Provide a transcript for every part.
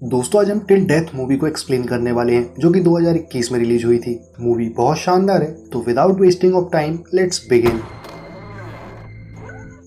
दोस्तों आज हम टिल डेथ मूवी को एक्सप्लेन करने वाले हैं जो कि 2021 में रिलीज हुई थी। मूवी बहुत शानदार है, तो without wasting of time let's begin.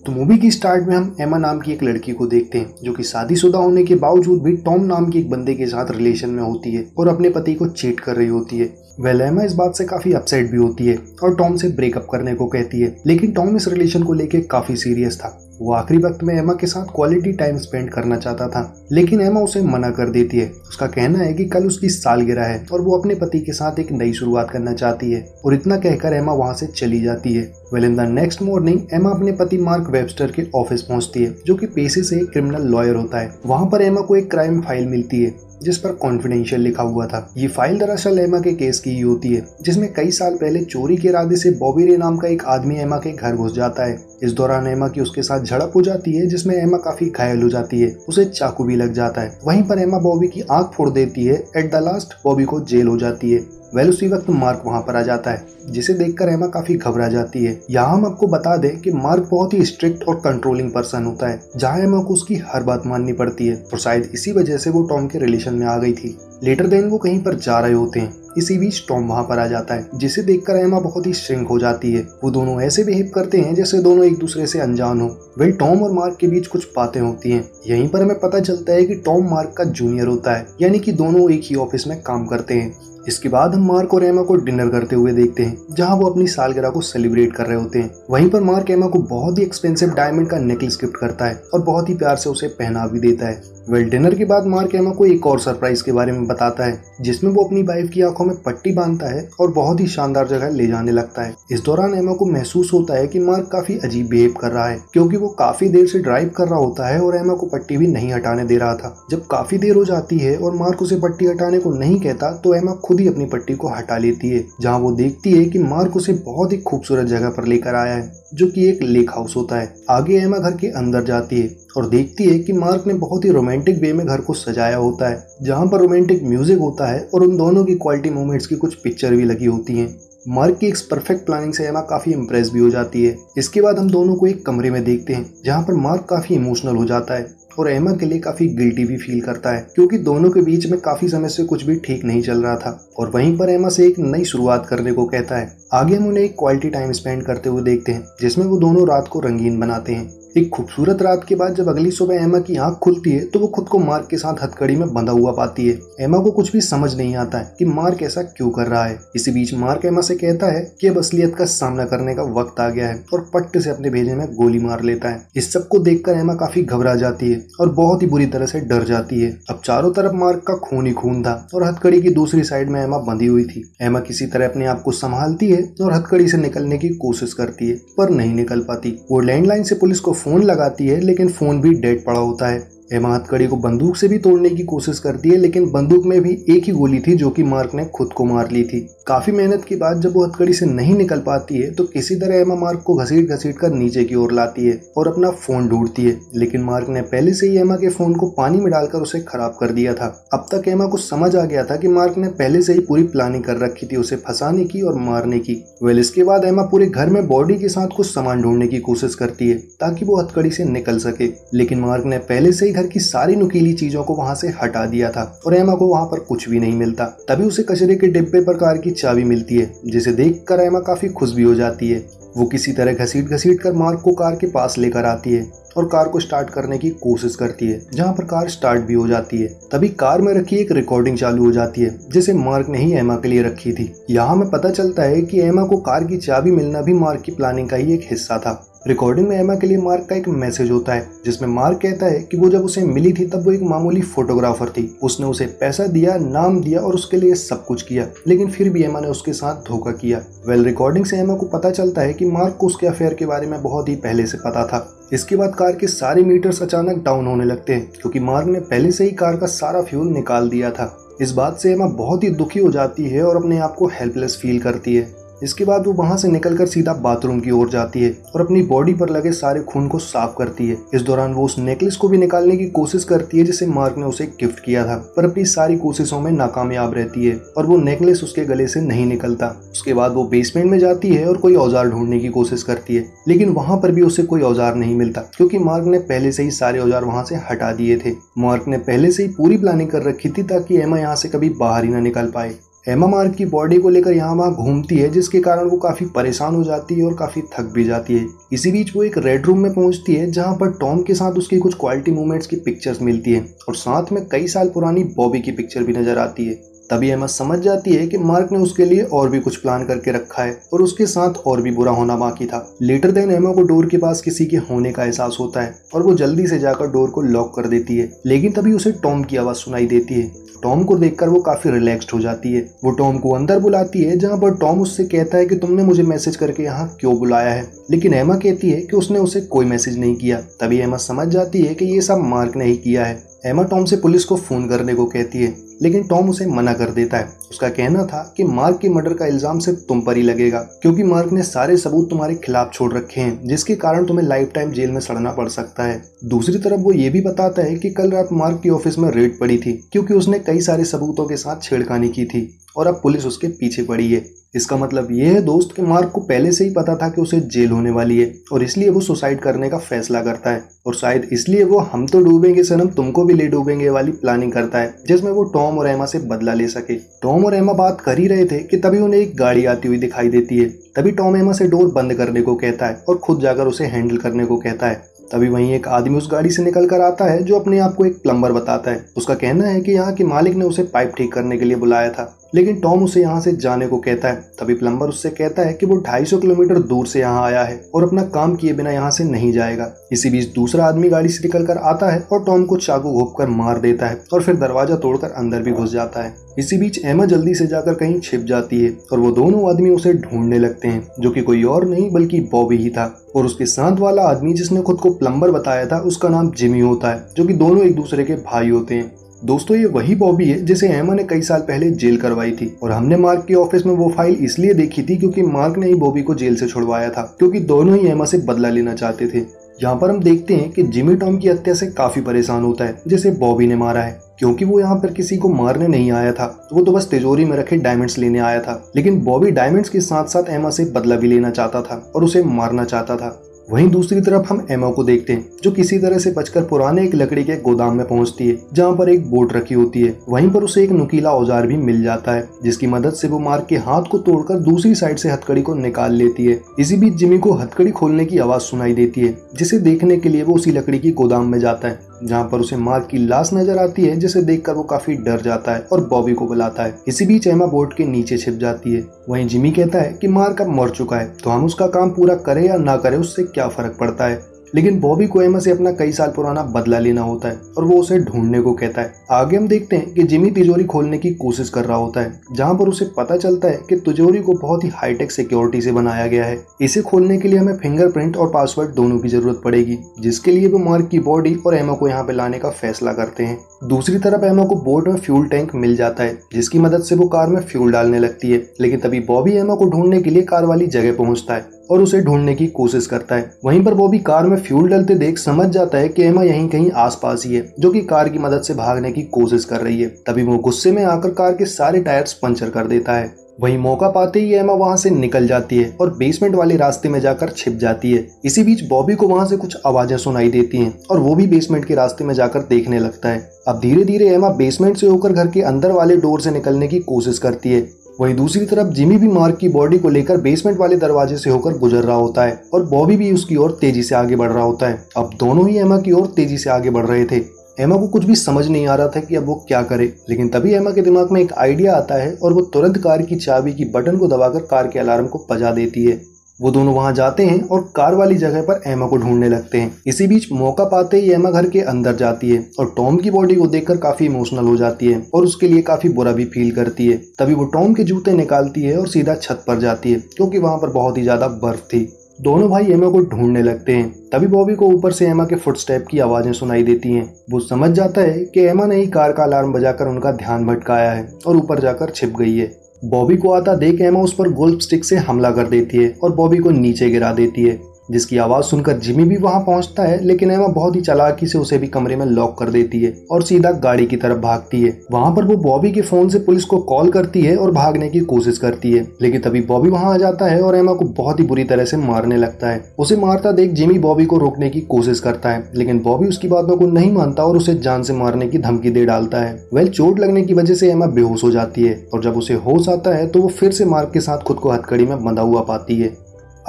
तो मूवी की स्टार्ट में हम एमा नाम की एक लड़की को देखते हैं जो कि शादीशुदा होने के बावजूद भी टॉम नाम के एक बंदे के साथ रिलेशन में होती है और अपने पति को चीट कर रही होती है। एमा इस बात से काफी अपसेट भी होती है और टॉम से ब्रेकअप करने को कहती है, लेकिन टॉम इस रिलेशन को लेके काफी सीरियस था। वो आखिरी वक्त में एमा के साथ क्वालिटी टाइम स्पेंड करना चाहता था, लेकिन एमा उसे मना कर देती है। उसका कहना है कि कल उसकी सालगिरह है और वो अपने पति के साथ एक नई शुरुआत करना चाहती है, और इतना कहकर एमा वहां से चली जाती है। इन द नेक्स्ट मॉर्निंग एमा अपने पति मार्क वेबस्टर के ऑफिस पहुंचती है जो कि पेशे से एक क्रिमिनल लॉयर होता है। वहां पर एमा को एक क्राइम फाइल मिलती है जिस पर कॉन्फिडेंशियल लिखा हुआ था। ये फाइल दरअसल एमा के केस की ही होती है जिसमें कई साल पहले चोरी के इरादे से बॉबी रे नाम का एक आदमी एमा के घर घुस जाता है। इस दौरान एमा की उसके साथ झड़प हो जाती है जिसमें एमा काफी घायल हो जाती है, उसे चाकू भी लग जाता है। वहीं पर एमा बॉबी की आंख फोड़ देती है। एट द लास्ट बॉबी को जेल हो जाती है। उसी वक्त मार्क वहां पर आ जाता है जिसे देखकर एमा काफी घबरा जाती है। यहाँ हम आपको बता दें कि मार्क बहुत ही स्ट्रिक्ट और कंट्रोलिंग पर्सन होता है, जहाँ एमा को उसकी हर बात माननी पड़ती है, और शायद इसी वजह से वो टॉम के रिलेशन में आ गई थी। लेटर देन वो कहीं पर जा रहे होते हैं, इसी बीच टॉम वहां पर आ जाता है जिसे देखकर एमा बहुत ही श्रिंक हो जाती है। वो दोनों ऐसे बिहेव करते हैं जैसे दोनों एक दूसरे से अनजान हो। टॉम और मार्क के बीच कुछ बातें होती हैं। यहीं पर हमें पता चलता है कि टॉम मार्क का जूनियर होता है, यानी कि दोनों एक ही ऑफिस में काम करते हैं। इसके बाद हम मार्क और एमा को डिनर करते हुए देखते हैं जहां वो अपनी सालगिरह को सेलिब्रेट कर रहे होते हैं। वहीं पर मार्क एमा को बहुत ही एक्सपेंसिव डायमंड का नेकलेस गिफ्ट करता है और बहुत ही प्यार से उसे पहना भी देता है। डिनर के बाद मार्क एमा को एक और सरप्राइज के बारे में बताता है जिसमें वो अपनी वाइफ की आंखों में पट्टी बांधता है और बहुत ही शानदार जगह ले जाने लगता है। इस दौरान एमा को महसूस होता है कि मार्क काफी अजीब बिहेव कर रहा है क्योंकि वो काफी देर से ड्राइव कर रहा होता है और एमा को पट्टी भी नहीं हटाने दे रहा था। जब काफी देर हो जाती है और मार्क उसे पट्टी हटाने को नहीं कहता तो एमा खुद ही अपनी पट्टी को हटा लेती है, जहाँ वो देखती है कि मार्क उसे बहुत ही खूबसूरत जगह पर लेकर आया है जो कि एक लेक हाउस होता है। आगे एमा घर के अंदर जाती है और देखती है कि मार्क ने बहुत ही रोमांटिक वे में घर को सजाया होता है, जहां पर रोमांटिक म्यूजिक होता है और उन दोनों की क्वालिटी मोमेंट्स की कुछ पिक्चर भी लगी होती हैं। मार्क की इस परफेक्ट प्लानिंग से एमा काफी इम्प्रेस भी हो जाती है। इसके बाद हम दोनों को एक कमरे में देखते हैं जहां पर मार्क काफी इमोशनल हो जाता है और एमा के लिए काफी गिल्टी भी फील करता है क्योंकि दोनों के बीच में काफी समय से कुछ भी ठीक नहीं चल रहा था, और वहीं पर एमा से एक नई शुरुआत करने को कहता है। आगे हम उन्हें एक क्वालिटी टाइम स्पेंड करते हुए देखते हैं जिसमें वो दोनों रात को रंगीन बनाते हैं। एक खूबसूरत रात के बाद जब अगली सुबह एमा की आंख खुलती है तो वो खुद को मार्क के साथ हथकड़ी में बंधा हुआ पाती है। एमा को कुछ भी समझ नहीं आता है कि मार्क ऐसा क्यों कर रहा है। इसी बीच मार्क एमा से कहता है कि अब असलियत का सामना करने का वक्त आ गया है और पट्ट से अपने भेजे में गोली मार लेता है। इस सब को देखकर एमा काफी घबरा जाती है और बहुत ही बुरी तरह से डर जाती है। अब चारों तरफ मार्क का खून ही खून था और हथकड़ी की दूसरी साइड में एमा बंधी हुई थी। एमा किसी तरह अपने आप को संभालती है और हथकड़ी से निकलने की कोशिश करती है पर नहीं निकल पाती। वो लैंडलाइन से पुलिस को फोन लगाती है लेकिन फोन भी डेड पड़ा होता है। एमा हथकड़ी को बंदूक से भी तोड़ने की कोशिश करती है लेकिन बंदूक में भी एक ही गोली थी जो कि मार्क ने खुद को मार ली थी। काफी मेहनत के बाद जब वो हथकड़ी से नहीं निकल पाती है तो किसी तरह एमा मार्क को घसीट घसीट कर नीचे की ओर लाती है और अपना फोन ढूंढती है, लेकिन मार्क ने पहले से ही एमा के फोन को पानी में डालकर उसे खराब कर दिया था। अब तक एमा को समझ आ गया था कि मार्क ने पहले से ही पूरी प्लानिंग कर रखी थी उसे फंसाने की और मारने की। इसके बाद एमा पूरे घर में बॉडी के साथ कुछ सामान ढूंढने की कोशिश करती है ताकि वो हथकड़ी से निकल सके, लेकिन मार्क ने पहले से ही घर की सारी नुकीली चीजों को वहां से हटा दिया था और एमा को वहां पर कुछ भी नहीं मिलता। तभी उसे कचरे के डिब्बे पर कार की चाबी मिलती है जिसे देखकर एमा काफी खुश भी हो जाती है। वो किसी तरह घसीट घसीट कर मार्क को कार के पास लेकर आती है और कार को स्टार्ट करने की कोशिश करती है, जहां पर कार स्टार्ट भी हो जाती है। तभी कार में रखी एक रिकॉर्डिंग चालू हो जाती है जिसे मार्क ने ही एमा के लिए रखी थी। यहाँ हमें पता चलता है कि एमा को कार की चाबी मिलना भी मार्क की प्लानिंग का ही एक हिस्सा था। रिकॉर्डिंग में एमा के लिए मार्क का एक मैसेज होता है जिसमें मार्क कहता है कि वो जब उसे मिली थी तब वो एक मामूली फोटोग्राफर थी। उसने उसे पैसा दिया, नाम दिया और उसके लिए सब कुछ किया, लेकिन फिर भी एमा ने उसके साथ धोखा किया। रिकॉर्डिंग से एमा को पता चलता है कि मार्क को उसके अफेयर के बारे में बहुत ही पहले से पता था। इसके बाद कार के सारे मीटर्स अचानक डाउन होने लगते हैं क्योंकि मार्क ने पहले से ही कार का सारा फ्यूल निकाल दिया था। इस बात से एमा बहुत ही दुखी हो जाती है और अपने आप को हेल्पलेस फील करती है। इसके बाद वो वहाँ से निकलकर सीधा बाथरूम की ओर जाती है और अपनी बॉडी पर लगे सारे खून को साफ करती है। इस दौरान वो उस नेकलेस को भी निकालने की कोशिश करती है जिसे मार्क ने उसे गिफ्ट किया था, पर अपनी सारी कोशिशों में नाकामयाब रहती है और वो नेकलेस उसके गले से नहीं निकलता। उसके बाद वो बेसमेंट में जाती है और कोई औजार ढूंढने की कोशिश करती है, लेकिन वहाँ पर भी उसे कोई औजार नहीं मिलता क्योंकि मार्क ने पहले से ही सारे औजार वहाँ से हटा दिए थे। मार्क ने पहले से ही पूरी प्लानिंग कर रखी थी ताकि एमा यहाँ से कभी बाहर ही ना निकल पाए। एमा मार्क की बॉडी को लेकर यहाँ वहाँ घूमती है जिसके कारण वो काफी परेशान हो जाती है और काफी थक भी जाती है। इसी बीच वो एक रेड रूम में पहुंचती है जहाँ पर टॉम के साथ उसकी कुछ क्वालिटी मूवमेंट्स की पिक्चर्स मिलती है और साथ में कई साल पुरानी बॉबी की पिक्चर भी नजर आती है। तभी एमा समझ जाती है कि मार्क ने उसके लिए और भी कुछ प्लान करके रखा है और उसके साथ और भी बुरा होना बाकी था। लेटर देन एमा को डोर के पास किसी के होने का एहसास होता है और वो जल्दी से जाकर डोर को लॉक कर देती है, लेकिन तभी उसे टॉम की आवाज सुनाई देती है। टॉम को देखकर वो काफी रिलैक्स्ड हो जाती है। वो टॉम को अंदर बुलाती है जहाँ पर टॉम उससे कहता है कि तुमने मुझे मैसेज करके यहाँ क्यों बुलाया है, लेकिन एमा कहती है कि उसने उसे कोई मैसेज नहीं किया। तभी एमा समझ जाती है कि ये सब मार्क ने ही किया है। एमा टॉम से पुलिस को फोन करने को कहती है, लेकिन टॉम उसे मना कर देता है। उसका कहना था कि मार्क के मर्डर का इल्जाम सिर्फ तुम पर ही लगेगा क्योंकि मार्क ने सारे सबूत तुम्हारे खिलाफ छोड़ रखे हैं जिसके कारण तुम्हें लाइफ टाइम जेल में सड़ना पड़ सकता है। दूसरी तरफ वो ये भी बताता है कि कल रात मार्क की ऑफिस में रेड पड़ी थी क्योंकि उसने कई सारे सबूतों के साथ छेड़खानी की थी और अब पुलिस उसके पीछे पड़ी है। इसका मतलब ये है दोस्त कि मार्क को पहले से ही पता था कि उसे जेल होने वाली है और इसलिए वो सुसाइड करने का फैसला करता है और शायद इसलिए वो हम तो डूबेंगे सनम तुमको भी ले डूबेंगे वाली प्लानिंग करता है जिसमें वो टॉम और एमा से बदला ले सके। टॉम और एमा बात कर ही रहे थे कि तभी उन्हें एक गाड़ी आती हुई दिखाई देती है। तभी टॉम एमा से डोर बंद करने को कहता है और खुद जाकर उसे हैंडल करने को कहता है। तभी वहीं एक आदमी उस गाड़ी से निकल कर आता है जो अपने आप को एक प्लम्बर बताता है। उसका कहना है कि यहाँ के मालिक ने उसे पाइप ठीक करने के लिए बुलाया था, लेकिन टॉम उसे यहाँ से जाने को कहता है। तभी प्लम्बर उससे कहता है कि वो 250 किलोमीटर दूर से यहाँ आया है और अपना काम किए बिना यहाँ से नहीं जाएगा। इसी बीच दूसरा आदमी गाड़ी से निकल कर आता है और टॉम को चाकू घोंपकर मार देता है और फिर दरवाजा तोड़कर अंदर भी घुस जाता है। इसी बीच एमा जल्दी से जाकर कहीं छिप जाती है और वो दोनों आदमी उसे ढूंढने लगते हैं जो कि कोई और नहीं बल्कि बॉबी ही था और उसके साथ वाला आदमी जिसने खुद को प्लम्बर बताया था उसका नाम जिमी होता है, जो कि दोनों एक दूसरे के भाई होते हैं। दोस्तों ये वही बॉबी है जिसे एमा ने कई साल पहले जेल करवाई थी और हमने मार्क के ऑफिस में वो फाइल इसलिए देखी थी क्योंकि मार्क ने ही बॉबी को जेल से छुड़वाया था क्योंकि दोनों ही एमा से बदला लेना चाहते थे। यहाँ पर हम देखते हैं कि जिमी टॉम की हत्या से काफी परेशान होता है जिसे बॉबी ने मारा है क्योंकि वो यहाँ पर किसी को मारने नहीं आया था, वो तो बस तिजोरी में रखे डायमंड्स लेने आया था। लेकिन बॉबी डायमंड्स के साथ साथ एमा से बदला भी लेना चाहता था और उसे मारना चाहता था। वहीं दूसरी तरफ हम एमा को देखते हैं जो किसी तरह से बचकर पुराने एक लकड़ी के गोदाम में पहुंचती है जहां पर एक बोट रखी होती है। वहीं पर उसे एक नुकीला औजार भी मिल जाता है जिसकी मदद से वो मार्क के हाथ को तोड़कर दूसरी साइड से हथकड़ी को निकाल लेती है। इसी बीच जिमी को हथकड़ी खोलने की आवाज सुनाई देती है जिसे देखने के लिए वो उसी लकड़ी की गोदाम में जाता है जहाँ पर उसे मार्क की लाश नजर आती है जिसे देखकर वो काफी डर जाता है और बॉबी को बुलाता है। इसी बीच एमा बोट के नीचे छिप जाती है। वहीं जिमी कहता है कि मार्क अब मर चुका है तो हम उसका काम पूरा करें या ना करें उससे क्या फर्क पड़ता है, लेकिन बॉबी को एमा से अपना कई साल पुराना बदला लेना होता है और वो उसे ढूंढने को कहता है। आगे हम देखते हैं कि जिमी तिजोरी खोलने की कोशिश कर रहा होता है जहां पर उसे पता चलता है कि तिजोरी को बहुत ही हाईटेक सिक्योरिटी से बनाया गया है। इसे खोलने के लिए हमें फिंगरप्रिंट और पासवर्ड दोनों की जरूरत पड़ेगी, जिसके लिए वो मार्क की बॉडी और एमा को यहाँ पे लाने का फैसला करते हैं। दूसरी तरफ एमा को बोट में फ्यूल टैंक मिल जाता है जिसकी मदद से वो कार में फ्यूल डालने लगती है, लेकिन तभी बॉबी एमा को ढूंढने के लिए कार वाली जगह पहुंचता है और उसे ढूंढने की कोशिश करता है। वहीं पर बॉबी कार में फ्यूल डालते देख समझ जाता है कि एमा यहीं कहीं आसपास ही है जो कि कार की मदद से भागने की कोशिश कर रही है। तभी वो गुस्से में आकर कार के सारे टायर्स पंचर कर देता है। वहीं मौका पाते ही एमा वहां से निकल जाती है और बेसमेंट वाले रास्ते में जाकर छिप जाती है। इसी बीच बॉबी को वहां से कुछ आवाजें सुनाई देती हैं और वो भी बेसमेंट के रास्ते में जाकर देखने लगता है। अब धीरे धीरे एमा बेसमेंट से होकर घर के अंदर वाले डोर से निकलने की कोशिश करती है। वहीं दूसरी तरफ जिमी भी मार्क की बॉडी को लेकर बेसमेंट वाले दरवाजे से होकर गुजर रहा होता है और बॉबी भी उसकी ओर तेजी से आगे बढ़ रहा होता है। अब दोनों ही एमा की ओर तेजी से आगे बढ़ रहे थे। एमा को कुछ भी समझ नहीं आ रहा था कि अब वो क्या करे, लेकिन तभी एमा के दिमाग में एक आइडिया आता है और वो तुरंत कार की चाबी की बटन को दबाकर कार के अलार्म को बजा देती है। वो दोनों वहां जाते हैं और कार वाली जगह पर एमा को ढूंढने लगते हैं। इसी बीच मौका पाते ही एमा घर के अंदर जाती है और टॉम की बॉडी को देखकर काफी इमोशनल हो जाती है और उसके लिए काफी बुरा भी फील करती है। तभी वो टॉम के जूते निकालती है और सीधा छत पर जाती है क्योंकि वहां पर बहुत ही ज्यादा बर्फ थी। दोनों भाई एमा को ढूंढने लगते हैं। तभी बॉबी को ऊपर से एमा के फुटस्टेप की आवाजें सुनाई देती हैं। वो समझ जाता है कि एमा ने ही कार का अलार्म बजाकर उनका ध्यान भटकाया है और ऊपर जाकर छिप गई है। बॉबी को आता देख एमा उस पर गोल्फ स्टिक से हमला कर देती है और बॉबी को नीचे गिरा देती है, जिसकी आवाज सुनकर जिमी भी वहां पहुंचता है, लेकिन एमा बहुत ही चालाकी से उसे भी कमरे में लॉक कर देती है और सीधा गाड़ी की तरफ भागती है। वहां पर वो बॉबी के फोन से पुलिस को कॉल करती है और भागने की कोशिश करती है, लेकिन तभी बॉबी वहां आ जाता है और एमा को बहुत ही बुरी तरह से मारने लगता है। उसे मारता देख जिमी बॉबी को रोकने की कोशिश करता है, लेकिन बॉबी उसकी बातों को नहीं मानता और उसे जान से मारने की धमकी दे डालता है। चोट लगने की वजह से एमा बेहोश हो जाती है और जब उसे होश आता है तो वो फिर से मार्क के साथ खुद को हथकड़ी में बंधा हुआ पाती है।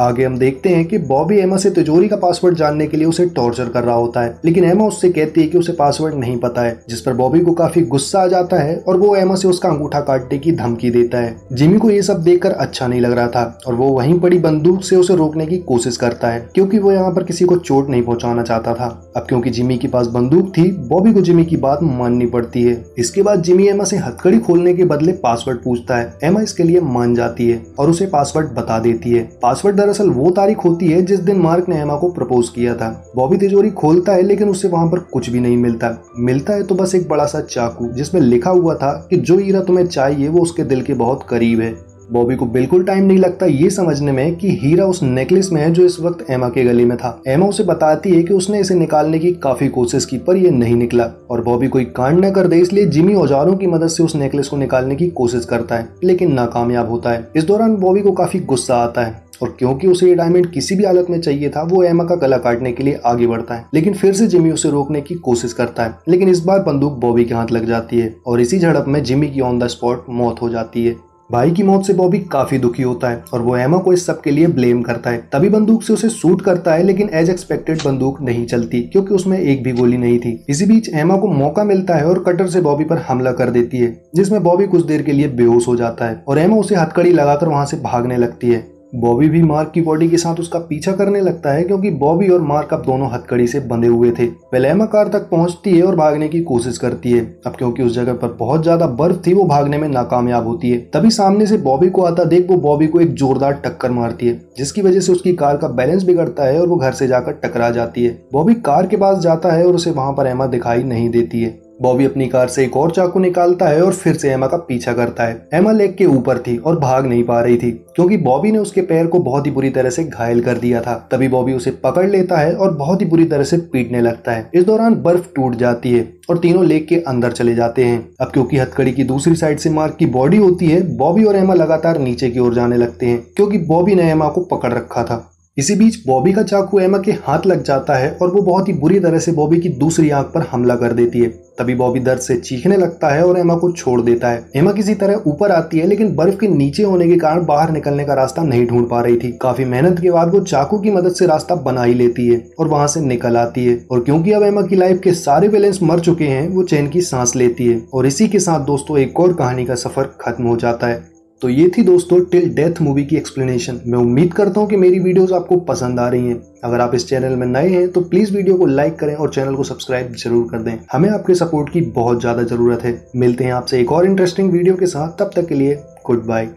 आगे हम देखते हैं कि बॉबी एमा से तिजोरी का पासवर्ड जानने के लिए उसे टॉर्चर कर रहा होता है, लेकिन एमा उससे कहती है कि उसे पासवर्ड नहीं पता है, जिस पर बॉबी को काफी गुस्सा आ जाता है और वो एमा से उसका अंगूठा काटने की धमकी देता है। जिमी को ये सब देखकर अच्छा नहीं लग रहा था और वो वहीं पड़ी बंदूक से उसे रोकने की कोशिश करता है, क्योंकि वो यहाँ पर किसी को चोट नहीं पहुंचाना चाहता था। अब क्योंकि जिमी के पास बंदूक थी, बॉबी को जिमी की बात माननी पड़ती है। इसके बाद जिमी एमा से हथकड़ी खोलने के बदले पासवर्ड पूछता है। एमा इसके लिए मान जाती है और उसे पासवर्ड बता देती है। पासवर्ड दरअसल वो तारीख होती है जिस दिन मार्क ने एमा को प्रपोज किया था। बॉबी तिजोरी खोलता है, लेकिन उसे वहां पर कुछ भी नहीं मिलता है तो बस एक बड़ा सा चाकू, जिसमें लिखा हुआ था कि जो हीरा तुम्हें चाहिए वो उसके दिल के बहुत करीब है। बॉबी को बिल्कुल टाइम नहीं लगता ये समझने में कि हीरा उस नेकलेस में है जो इस वक्त एमा के गले में था। एमा उसे बताती है कि उसने इसे निकालने की काफी कोशिश की पर यह नहीं निकला और बॉबी कोई कांड न कर दे, इसलिए जिमी औजारों की मदद से उस नेकलेस को निकालने की कोशिश करता है, लेकिन नाकामयाब होता है। इस दौरान बॉबी को काफी गुस्सा आता है और क्योंकि उसे ये डायमंड किसी भी हालत में चाहिए था, वो एमा का गला काटने के लिए आगे बढ़ता है, लेकिन फिर से जिमी उसे रोकने की कोशिश करता है, लेकिन इस बार बंदूक बॉबी के हाथ लग जाती है और इसी झड़प में जिमी की ऑन द स्पॉट मौत हो जाती है। भाई की मौत से बॉबी काफी दुखी होता है और वो एमा को इस सब के लिए ब्लेम करता है। तभी बंदूक से उसे शूट करता है, लेकिन एज एक्सपेक्टेड बंदूक नहीं चलती क्योंकि उसमें एक भी गोली नहीं थी। इसी बीच एमा को मौका मिलता है और कटर से बॉबी पर हमला कर देती है, जिसमें बॉबी कुछ देर के लिए बेहोश हो जाता है और एमा उसे हथकड़ी लगाकर वहां से भागने लगती है। बॉबी भी मार्क की बॉडी के साथ उसका पीछा करने लगता है, क्योंकि बॉबी और मार्क अब दोनों हथकड़ी से बंधे हुए थे। एमा कार तक पहुंचती है और भागने की कोशिश करती है। अब क्योंकि उस जगह पर बहुत ज्यादा बर्फ थी, वो भागने में नाकामयाब होती है। तभी सामने से बॉबी को आता देख वो बॉबी को एक जोरदार टक्कर मारती है, जिसकी वजह से उसकी कार का बैलेंस बिगड़ता है और वो घर से जाकर टकरा जाती है। बॉबी कार के पास जाता है और उसे वहां पर एमा दिखाई नहीं देती है। बॉबी अपनी कार से एक और चाकू निकालता है और फिर से एमा का पीछा करता है। एमा लेक के ऊपर थी और भाग नहीं पा रही थी, क्योंकि बॉबी ने उसके पैर को बहुत ही बुरी तरह से घायल कर दिया था। तभी बॉबी उसे पकड़ लेता है और बहुत ही बुरी तरह से पीटने लगता है। इस दौरान बर्फ टूट जाती है और तीनों लेक के अंदर चले जाते हैं। अब क्योंकि हथकड़ी की दूसरी साइड से मार्क की बॉडी होती है, बॉबी और एमा लगातार नीचे की ओर जाने लगते हैं, क्योंकि बॉबी ने एमा को पकड़ रखा था। इसी बीच बॉबी का चाकू एमा के हाथ लग जाता है और वो बहुत ही बुरी तरह से बॉबी की दूसरी आंख पर हमला कर देती है। तभी बॉबी दर्द से चीखने लगता है और एमा को छोड़ देता है। एमा किसी तरह ऊपर आती है, लेकिन बर्फ के नीचे होने के कारण बाहर निकलने का रास्ता नहीं ढूंढ पा रही थी। काफी मेहनत के बाद वो चाकू की मदद से रास्ता बना ही लेती है और वहां से निकल आती है। और क्योंकि अब एमा की लाइफ के सारे विलेंस मर चुके हैं, वो चैन की सांस लेती है। और इसी के साथ दोस्तों एक और कहानी का सफर खत्म हो जाता है। तो ये थी दोस्तों टिल डेथ मूवी की एक्सप्लेनेशन। मैं उम्मीद करता हूँ कि मेरी वीडियोस आपको पसंद आ रही हैं। अगर आप इस चैनल में नए हैं तो प्लीज वीडियो को लाइक करें और चैनल को सब्सक्राइब जरूर कर दें। हमें आपके सपोर्ट की बहुत ज्यादा जरूरत है। मिलते हैं आपसे एक और इंटरेस्टिंग वीडियो के साथ, तब तक के लिए गुड बाय।